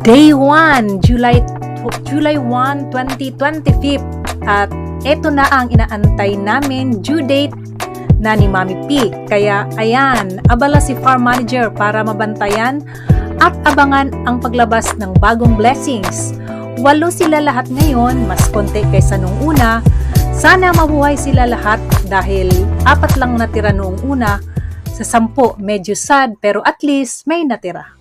Day 1, July 1, 2025. At eto na ang inaantay namin due date na ni Mami P. Kaya ayan, abala si Farm Manager para mabantayan at abangan ang paglabas ng bagong blessings. 8 sila lahat ngayon, mas konti kaysa nung una. Sana mabuhay sila lahat dahil 4 lang natira noong una. Sa 10, medyo sad pero at least may natira.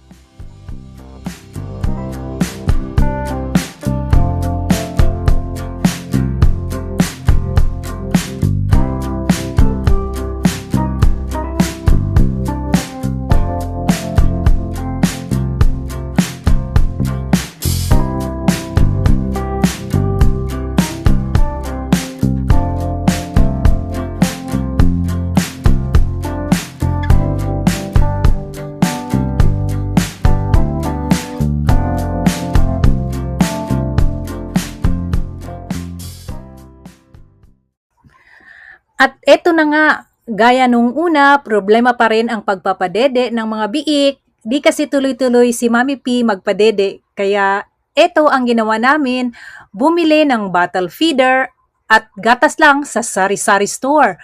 At eto na nga, gaya nung una, problema pa rin ang pagpapadede ng mga biik. Di kasi tuloy-tuloy si Mami P magpadede. Kaya eto ang ginawa namin, bumili ng bottle feeder at gatas lang sa sari-sari store.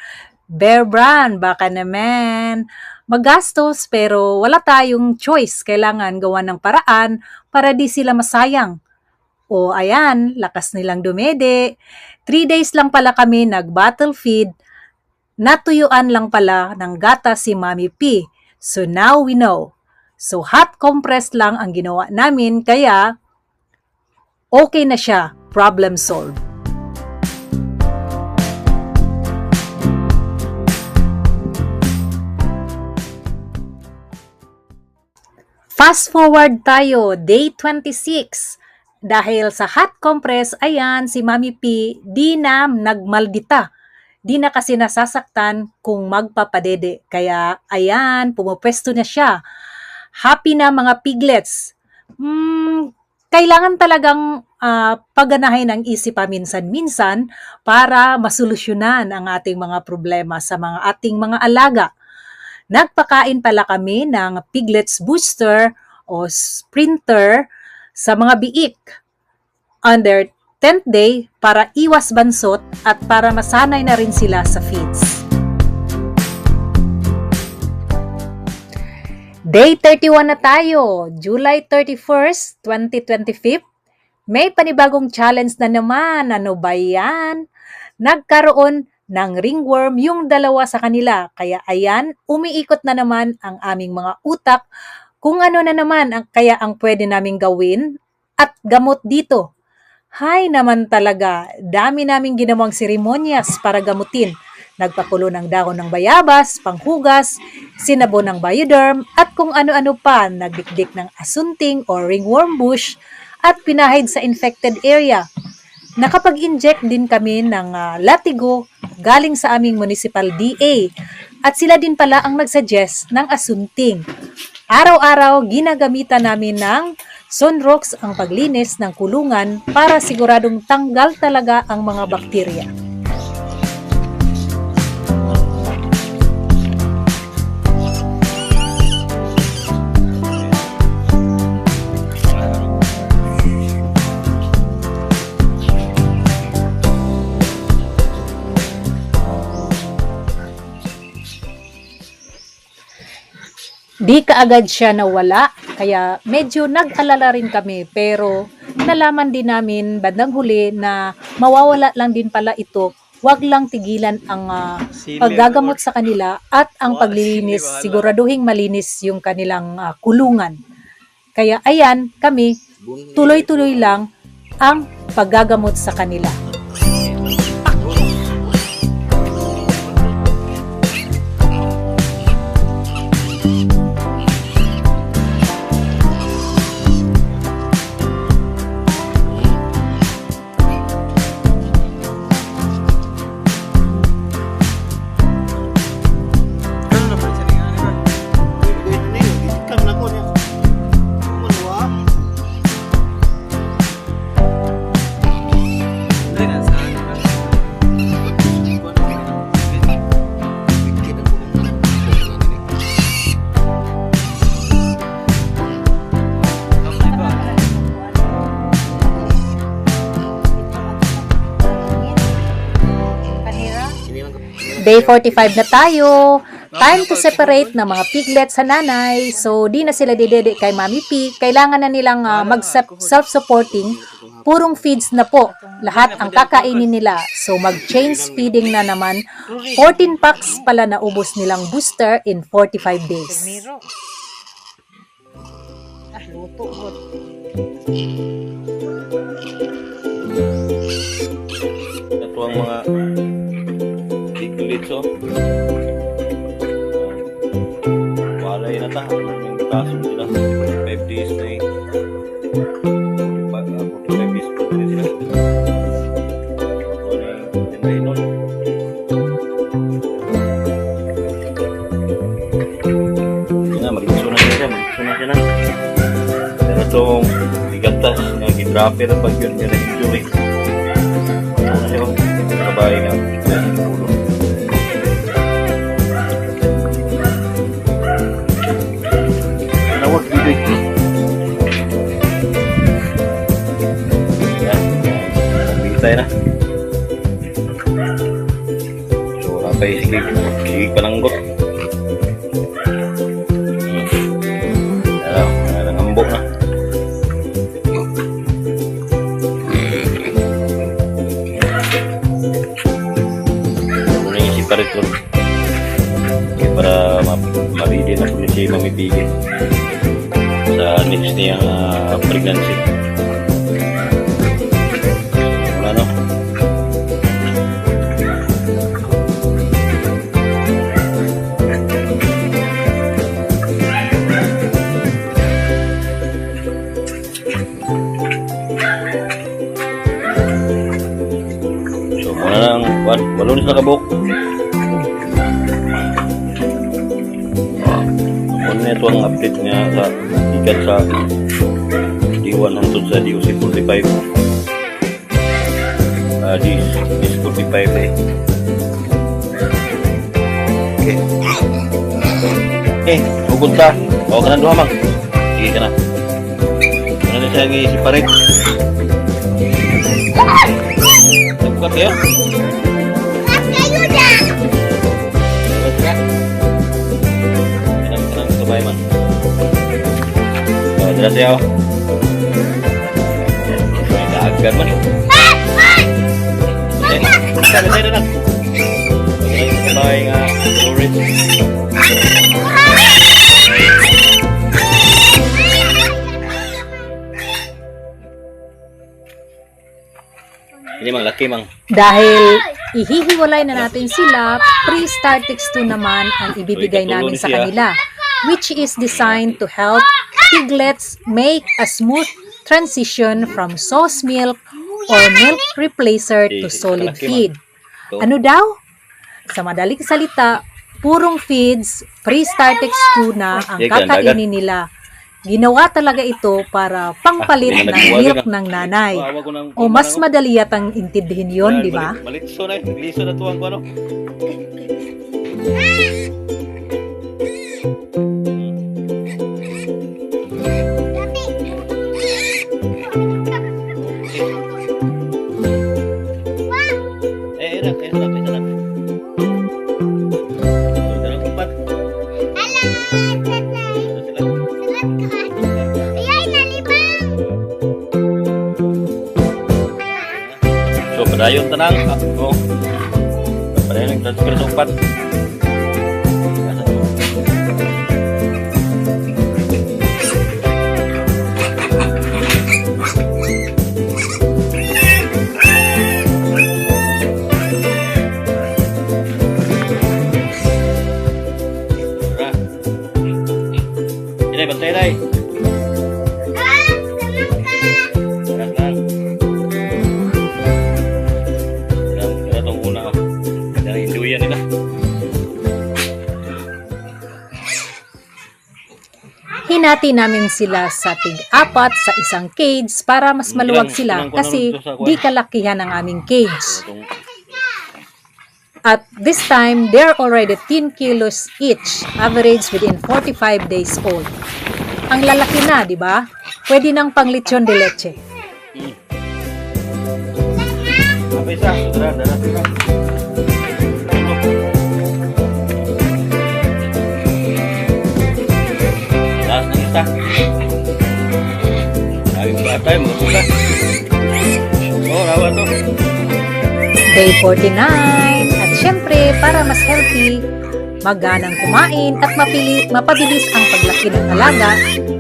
Bear Brand, baka naman. Magastos pero wala tayong choice. Kailangan gawa ng paraan para di sila masayang. O ayan, lakas nilang dumede. 3 days lang pala kami nag-bottle feed. Natuyuan lang pala ng gata si Mami P. So now we know. So hot compress lang ang ginawa namin kaya okay na siya. Problem solved. Fast forward tayo, day 26. Dahil sa hot compress, ayan, si Mami P, di na nagmaldita. Di na kasi nasasaktan kung magpapadede. Kaya, ayan, pumupwesto na siya. Happy na mga piglets. Kailangan talagang pagganahin ang isip minsan-minsan para masolusyonan ang ating mga problema sa mga ating mga alaga. Nagpakain pala kami ng piglets booster o sprinter sa mga biik on their 10th day para iwas bansot at para masanay na rin sila sa feeds. Day 31 na tayo, July 31st, 2025. May panibagong challenge na naman. Ano ba yan? Nagkaroon ng ringworm yung 2 sa kanila. Kaya ayan, umiikot na naman ang aming mga utak kung ano na naman kaya ang pwede naming gawin at gamot dito. Hay naman talaga, dami naming ginawang seremonyas para gamutin. Nagpakulo ng dahon ng bayabas, panghugas, sinabon ng bioderm at kung ano-ano pa, nagdikdik ng asunting o ringworm bush at pinahid sa infected area. Nakapag-inject din kami ng latigo galing sa aming municipal DA at sila din pala ang nagsuggest ng asunting. Araw-araw ginagamitan namin ng Sunrox ang paglinis ng kulungan para siguradong tanggal talaga ang mga bakterya. Di kaagad siya nawala, kaya medyo nag-alala rin kami. Pero nalaman din namin bandang huli na mawawala lang din pala ito. Huwag lang tigilan ang paggagamot sa kanila at ang paglilinis. Siguraduhin malinis yung kanilang kulungan. Kaya ayan, kami tuloy-tuloy lang ang paggagamot sa kanila. Day 45 na tayo. Time to separate ng mga piglet sa nanay. So, di na sila didede kay Mami Pig. Kailangan na nilang mag-self-supporting. Purong feeds na po. Lahat ang kakainin nila. So, mag-change feeding na naman. 14 packs pala na ubos nilang booster in 45 days. Ito ang mga piglets, oh. Walay na ta. Yung kaso sila. 5 days na eh. 45 days po na sila. Ito na yung yun na, mag-iso na siya. Mag-iso na siya na. Pero itong bigatas na gidrapper pag yun niya na-enjoy. Ano siya, oh. Trabahay na. Nawag video. Yan. Nagbigay na. So, hapay sige palanggot. Ayan, nangambok na. Ito para mabili na po siya mamibigay sa next niyang pregnancy. Ano? So muna lang, walunis na kabuk. Ito ang update niya sa ikan sa D1 hantod sa DOC45 D45 eh. Okay. Hugod ka. Huwag ka na duhamang. Sige ka na. Ano na siya i-separate? Nagbukat kayo? Bye man. Jelas ya. Ini agak man. Saya dah. Bye nga. Ini mang laki mang. Dahil ihihiwalay na natin sila, pre-Startix 2 naman ang ibibigay namin sa kanila, which is designed to help piglets make a smooth transition from sauce milk or milk replacer to solid feed. Ano daw? Sa madaling salita, purong feeds, pre-Startix 2 na ang kakainin nila. Ginawa talaga ito para pangpalit ng milk ng nanay. O mas madali yatang intindihin yun, di ba? Malitso na, nagliso na tuwang ko ano. Dayon tanang. Oh. Padayon nag-transfer sa upat. Ini bantay day. Lang. Kaya itong una ko. Kaya hinduyan nila. Hinati namin sila sa tig-apat sa isang cage para mas maluwag sila kasi di kalakihan ang aming cage. At this time, they're already 10 kilos each, average within 45 days old. Ang lalaki na, di ba? Pwede nang pang lechon de leche. Apa isa? Dara. Taas ng isa. Lagi ba tayo? Magpusa. Oh, rawa to. Day 49. At syempre, para mas healthy, maganang kumain at mapabilis ang paglaki ng alaga,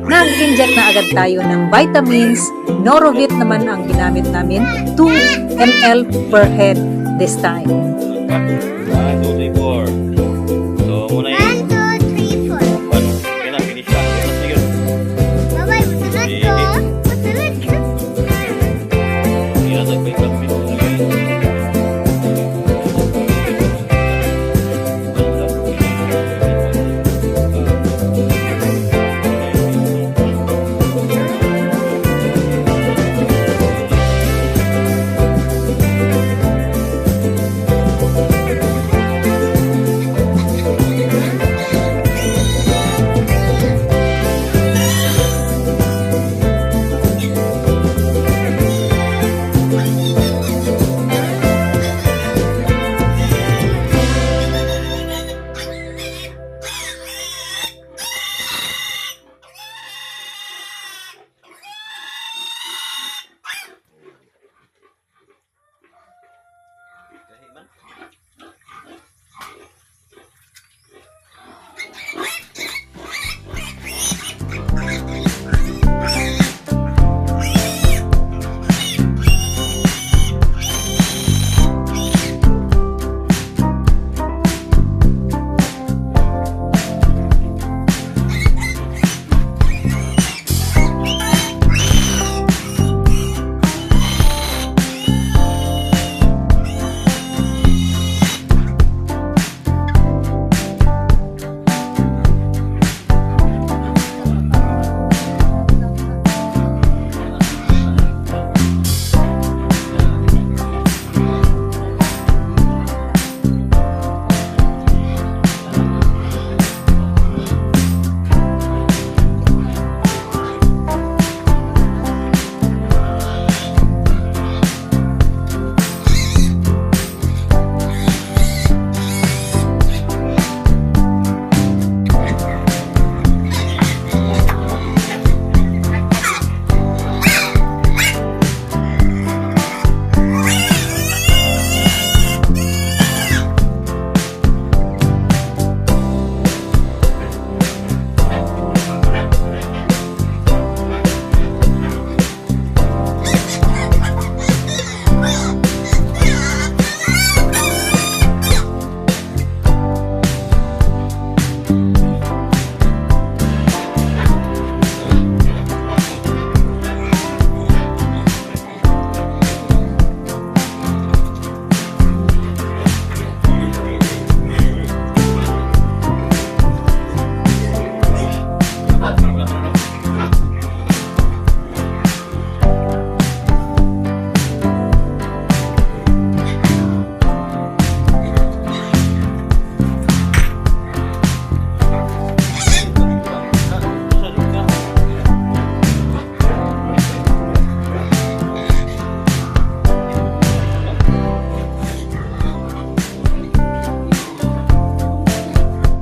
nag-inject na agad tayo ng vitamins. Norovit naman ang ginamit namin, 2 ml per head this time. 1, 2, 3, 4. So, muna yung 1. Kaya na, finish na. Tapos na yun. Hindi na sagbay ka.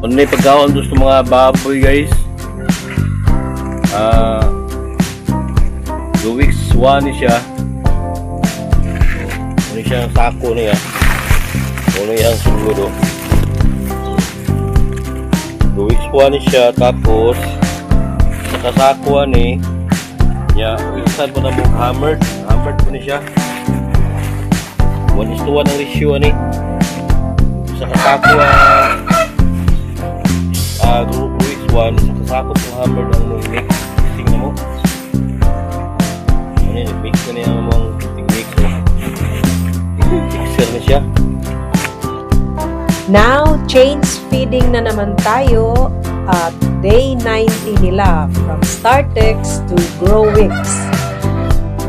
Ano na yung pagkaon doon sa mga baboy guys. 2 weeks 1 siya. Ano Ano siya ang sako niya. Ano yung sulod o. 2 weeks po ni siya. Tapos nakasako ni niya. Minsan po na mong hammered. Hammered po ni siya. 1:1 ang ratio ni. Sa kasako 2 weeks 1. Sa kasako po hammered ang mix. Tingnan mo. Ano yun? Mix ko niya ang mga mix o. Mixer na siya. Now, change feeding na naman tayo at day 90 nila from Startex to Growix.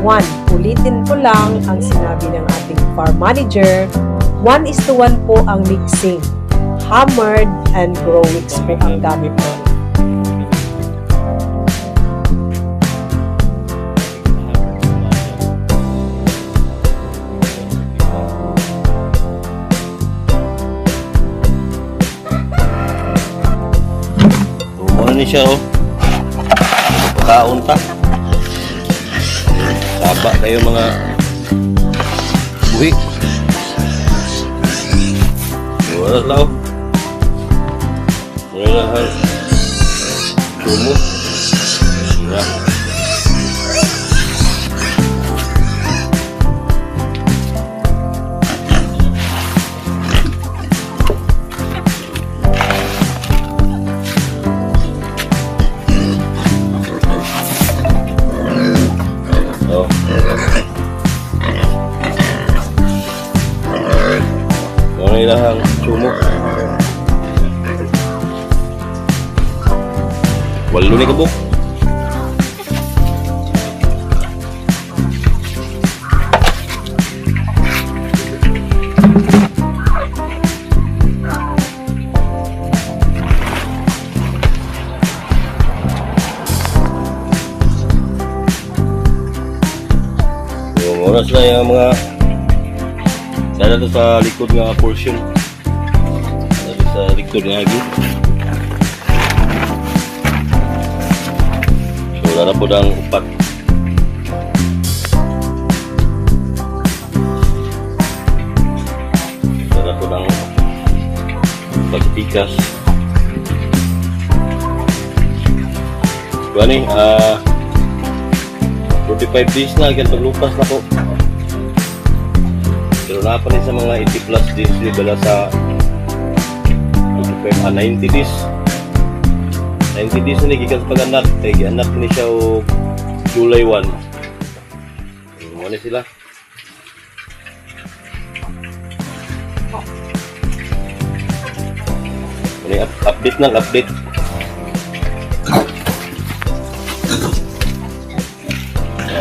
1. Ulitin ko lang ang sinabi ng ating farm manager. 1:1 po ang mixing. Hammered and Growix po ang gamit mo. Ano ni siya o. Pagkaunta. Saba kayo mga buhi. Wala lang. Wala lang. Sumo. Ya. Oh. Ano ilang sumo? Walo ni kabuk. Oras na yung mga dala to sa likod nga portion. Dala sa likod nga agi. So dala po ng upat. Dala po ng pagtikas. Bani, 45 days na, ganito lupas na po. Pero napanin sa mga 80 plus days nila sa 90 days. 90 days na nagigas pag-anak. Anak ni siya o July 1. Ano sila? Update ng update.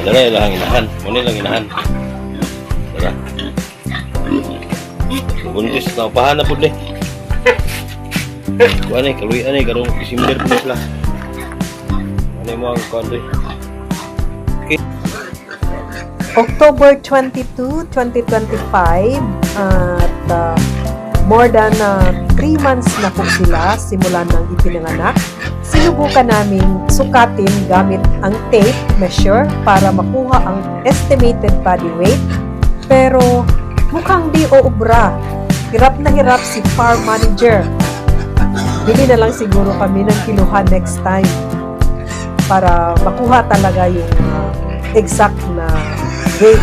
Dala lang inahan. Muna lang inahan. Dala. Buntis na upahan na po ni. Kuha na kaluyan na karong December po sila. Ano yung mga kuha okay. October 22, 2025 at more than 3 months na po sila simula nang ipinanganak. Sinubukan namin sukatin gamit ang tape measure para makuha ang estimated body weight. Pero mukhang di uubra. Hirap na hirap si farm manager. Bili na lang siguro kami ng kiluhan next time para makuha talaga yung exact na weight.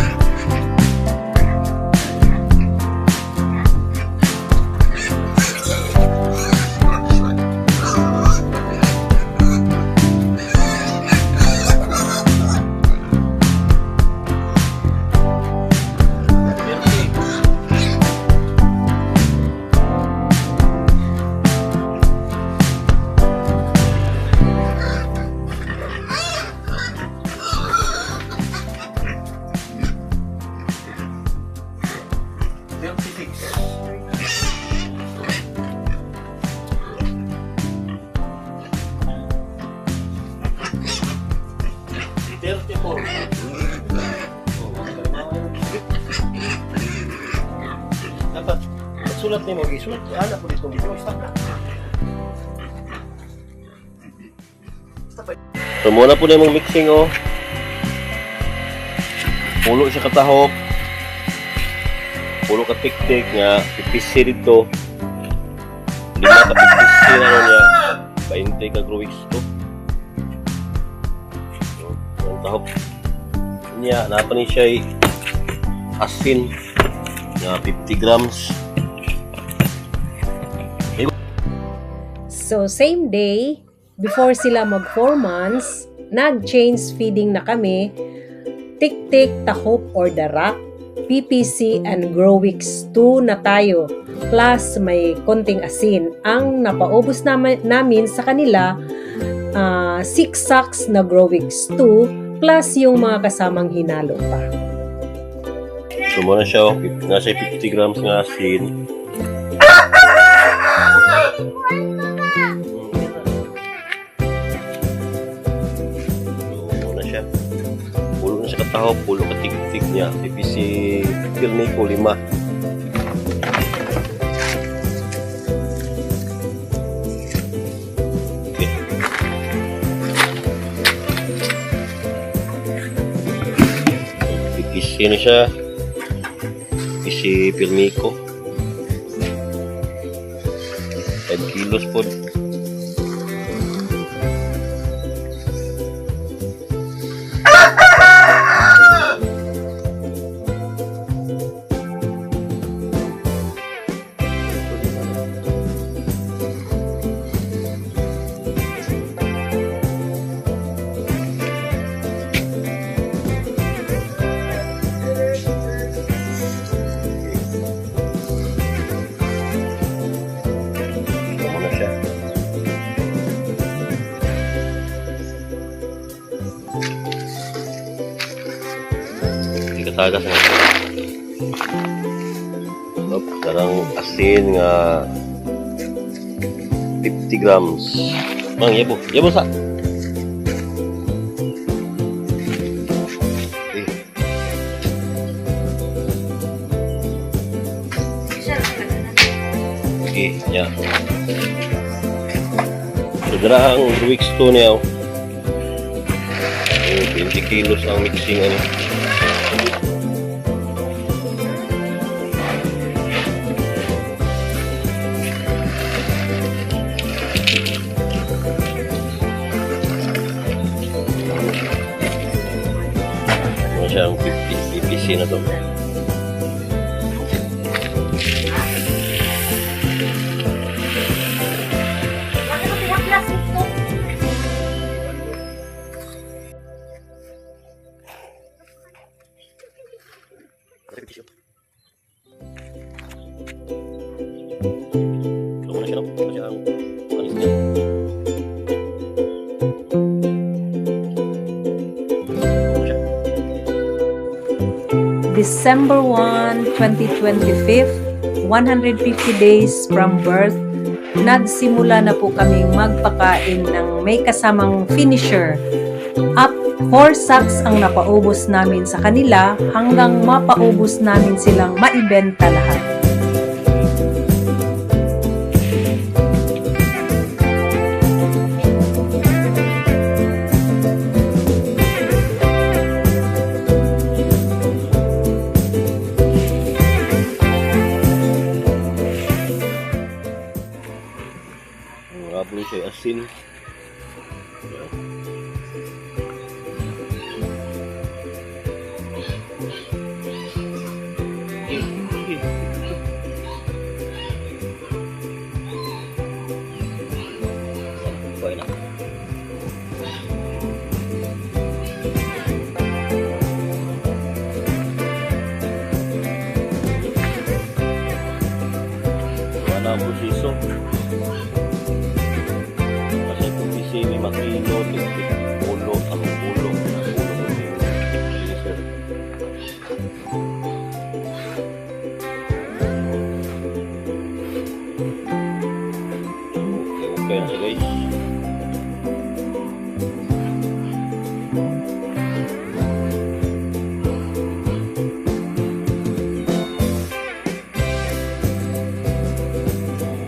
Dapat sulat ni mo gisulat ana po dito stop na. So muna po na yung mixing oh. Pulo siya katahok. pulo ka tik-tik nga pipisi dito. 5 ka pipisi na niya. 20 ka growix to. So, ang tahop niya, napa ni siya asin na 50 grams. So, same day, before sila mag 4 months, nag-change feeding na kami. Tik-tik, tahop, or darak, PPC, and Growix 2 na tayo. Plus, may konting asin. Ang napaubos namin sa kanila, 6 sacks na Growix 2, plus yung mga kasamang hinalo pa. So, muna siya, nasa 50 grams nga asin. So, muna siya. Pulo na siya katahop, pulo katik-tik niya. PPC Pilmi ko 5. Okay. PPC na siya. PPC Pilmi ko. 5 kilos po. Tagas na. Karang asin nga 50 grams. Mang, yabo. Yabo sa. Okay, ya. So, darang Growix 2 niya. 20 kilos ang mixing ano. Siyang 50 PPC na to. December 1, 2025, 150 days from birth, nagsimula na po kaming magpakain ng may kasamang finisher. Up 4 sacks ang napaubos namin sa kanila hanggang mapaubos namin silang maibenta lahat. Ablo siya asin. Okay na. Wala ang busiso. Kasi may makilo, tigtig, ulo, ang ulo, okay na guys.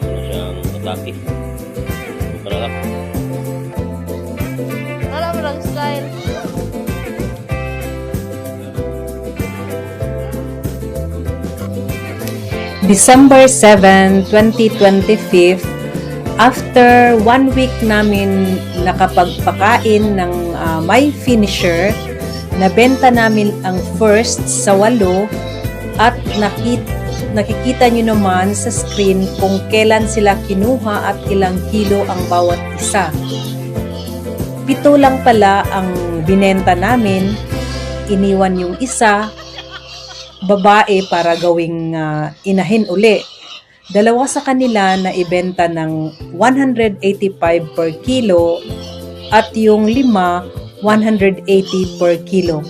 Ano siyang atake? Ito na lang. December 7, 2025, after 1 week namin nakapagpakain ng my finisher, nabenta namin ang first sa 8 at nakikita nyo naman sa screen kung kailan sila kinuha at ilang kilo ang bawat isa. 7 lang pala ang binenta namin, iniwan yung isa, babae para gawing inahin uli. 2 sa kanila na ibenta ng 185 per kilo at yung 5, 180 per kilo.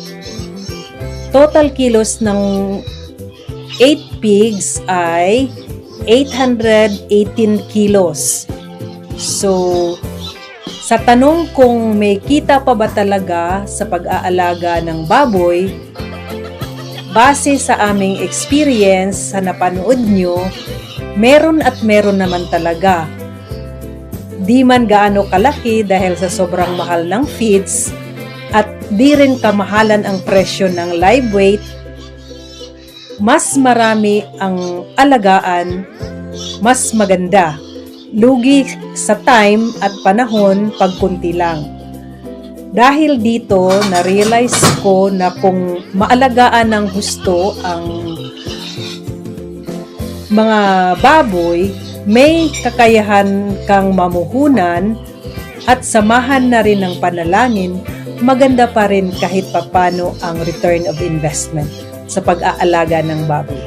Total kilos ng 8 pigs ay 818 kilos. So, sa tanong kung may kita pa ba talaga sa pag-aalaga ng baboy, base sa aming experience sa napanood nyo, meron at meron naman talaga. Di man gaano kalaki dahil sa sobrang mahal ng feeds at di rin kamahalan ang presyo ng live weight, mas marami ang alagaan, mas maganda. Lugi sa time at panahon pag kunti lang. Dahil dito, na-realize ko na kung maalagaan ng husto ang mga baboy, may kakayahan kang mamuhunan at samahan na rin ng panalangin, maganda pa rin kahit papano ang return of investment sa pag-aalaga ng baboy.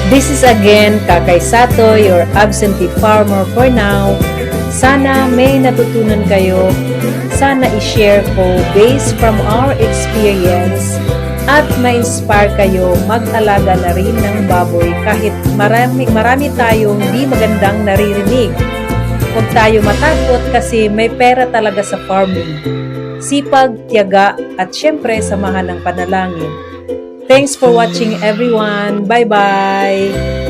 This is again Kakay Sato, your absentee farmer for now. Sana may natutunan kayo. Sana i-share ko based from our experience at ma-inspire kayo mag-alaga na rin ng baboy kahit marami tayong di magandang naririnig. Huwag tayo matakot kasi may pera talaga sa farming. Sipag, tiyaga at syempre samahan ng panalangin. Thanks for watching everyone. Bye-bye!